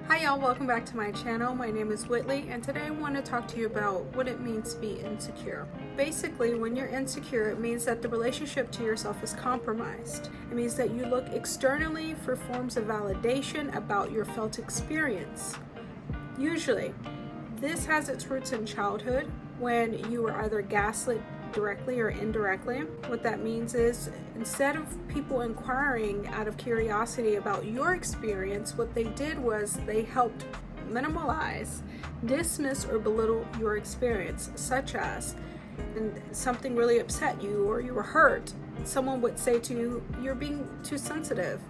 Hi y'all, welcome back to my channel. My name is Whitley and today I want to talk to you about what it means to be insecure. Basically, when you're insecure, it means that the relationship to yourself is compromised. It means that you look externally for forms of validation about your felt experience. Usually, this has its roots in childhood when you were either gaslit directly or indirectly. What that means is instead of people inquiring out of curiosity about your experience, what they did was they helped minimalize, dismiss, or belittle your experience, such as and something really upset you or you were hurt. Someone would say to you, you're being too sensitive.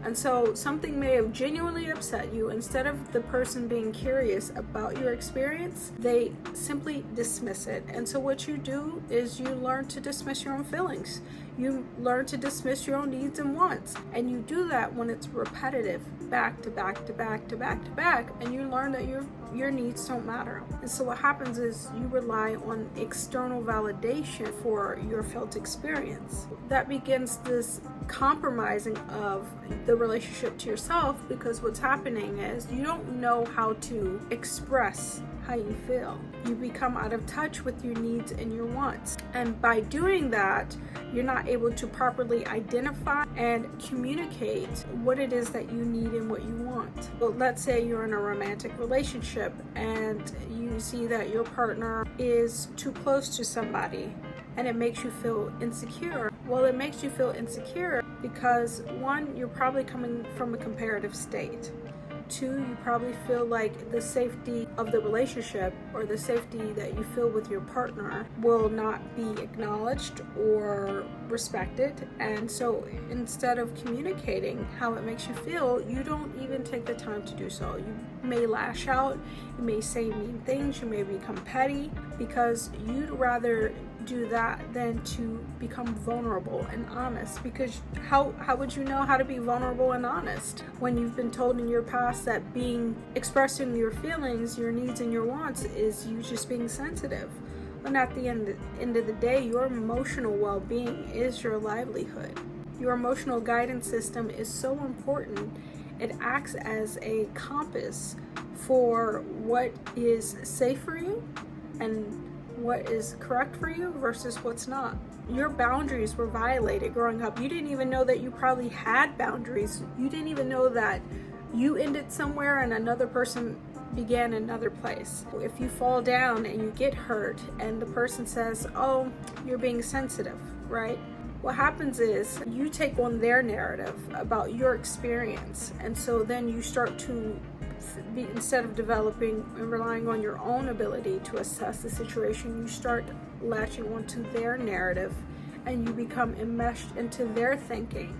And so something may have genuinely upset you. Instead of the person being curious about your experience, they simply dismiss it. And so what you do is you learn to dismiss your own feelings. You learn to dismiss your own needs and wants. And you do that when it's repetitive, back to back to back to back to back. And you learn that your needs don't matter. And so what happens is you rely on external validation for your felt experience. That begins this compromising of the relationship to yourself, because what's happening is you don't know how to express how you feel. You become out of touch with your needs and your wants. And by doing that, you're not able to properly identify and communicate what it is that you need and what you want. Well, let's say you're in a romantic relationship and you see that your partner is too close to somebody and it makes you feel insecure. Well, it makes you feel insecure because one, you're probably coming from a comparative state. Two, you probably feel like the safety of the relationship or the safety that you feel with your partner will not be acknowledged or respected. And so instead of communicating how it makes you feel, you don't even take the time to do so. You may lash out, you may say mean things, you may become petty because you'd rather do that than to become vulnerable and honest. Because how would you know how to be vulnerable and honest when you've been told in your past that expressing your feelings, your needs and your wants is you just being sensitive? When at the end of the day, your emotional well-being is your livelihood. Your emotional guidance system is so important. It acts as a compass for what is safe for you and what is correct for you versus what's not. Your boundaries were violated growing up. You didn't even know that you probably had boundaries. You didn't even know that you ended somewhere and another person began another place. If you fall down and you get hurt and the person says, oh, you're being sensitive, right? What happens is you take on their narrative about your experience. And so then you start to instead of developing and relying on your own ability to assess the situation, you start latching onto their narrative and you become enmeshed into their thinking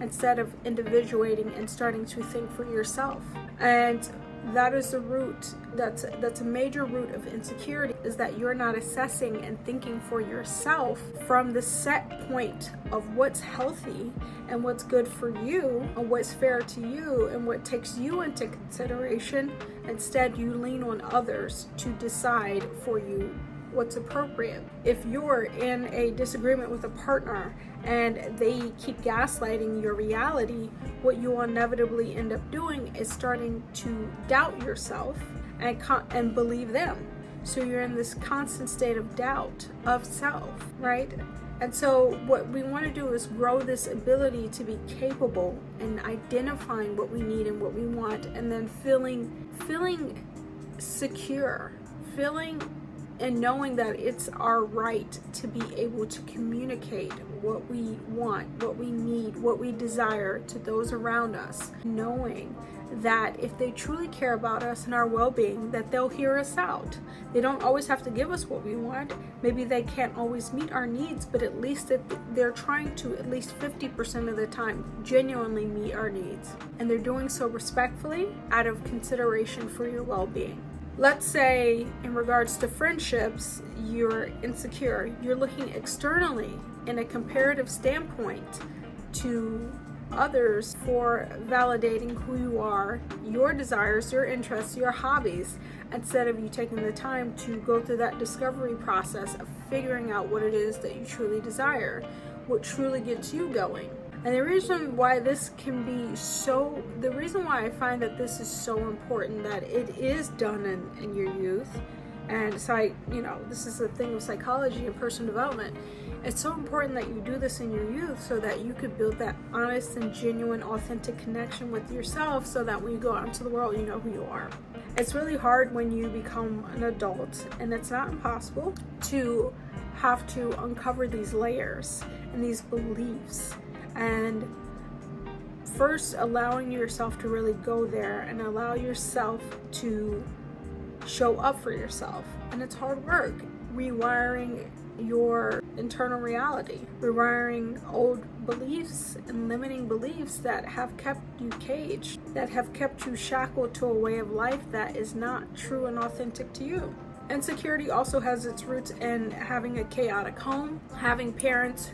instead of individuating and starting to think for yourself. And that is the root, that's a major root of insecurity, is that you're not assessing and thinking for yourself from the set point of what's healthy and what's good for you and what's fair to you and what takes you into consideration. Instead, you lean on others to decide for you what's appropriate. If you're in a disagreement with a partner and they keep gaslighting your reality, what you will inevitably end up doing is starting to doubt yourself and believe them. So you're in this constant state of doubt of self, right? And so what we want to do is grow this ability to be capable in identifying what we need and what we want, and then feeling secure, and knowing that it's our right to be able to communicate what we want, what we need, what we desire to those around us, knowing that if they truly care about us and our well-being, that they'll hear us out. They don't always have to give us what we want. Maybe they can't always meet our needs, but at least they're trying to, at least 50% of the time, genuinely meet our needs. And they're doing so respectfully out of consideration for your well-being. Let's say in regards to friendships, you're insecure. You're looking externally in a comparative standpoint to others for validating who you are, your desires, your interests, your hobbies, instead of you taking the time to go through that discovery process of figuring out what it is that you truly desire, what truly gets you going. And the reason why I find that this is so important, that it is done in your youth, and this is the thing of psychology and personal development. It's so important that you do this in your youth so that you could build that honest and genuine, authentic connection with yourself, so that when you go out into the world, you know who you are. It's really hard when you become an adult, and it's not impossible, to have to uncover these layers and these beliefs, and first allowing yourself to really go there and allow yourself to show up for yourself. And it's hard work, rewiring your internal reality, rewiring old beliefs and limiting beliefs that have kept you caged, that have kept you shackled to a way of life that is not true and authentic to you. Insecurity also has its roots in having a chaotic home, having parents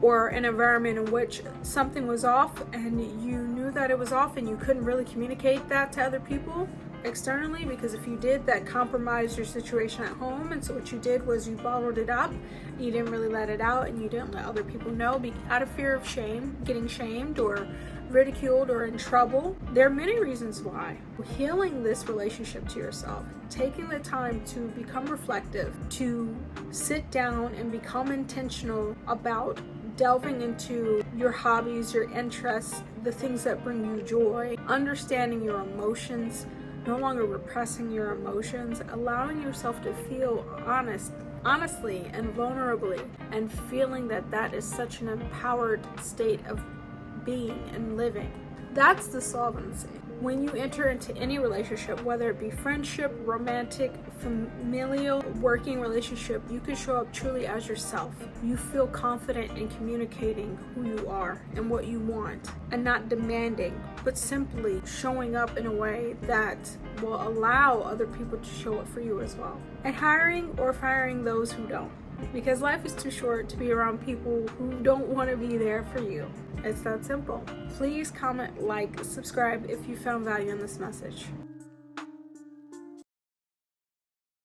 or an environment in which something was off and you knew that it was off, and you couldn't really communicate that to other people externally, because if you did, that compromised your situation at home. And so what you did was you bottled it up, you didn't really let it out, and you didn't let other people know, out of fear of shame, getting shamed or ridiculed or in trouble. There are many reasons why. Healing this relationship to yourself, taking the time to become reflective, to sit down and become intentional about delving into your hobbies, your interests, the things that bring you joy, understanding your emotions, no longer repressing your emotions, allowing yourself to feel honestly and vulnerably, and feeling that is such an empowered state of being and living. That's the solvency. When you enter into any relationship, whether it be friendship, romantic, familial, working relationship, you can show up truly as yourself. You feel confident in communicating who you are and what you want, and not demanding, but simply showing up in a way that will allow other people to show up for you as well. And hiring or firing those who don't. Because life is too short to be around people who don't want to be there for you. It's that simple. Please comment, like, subscribe if you found value in this message.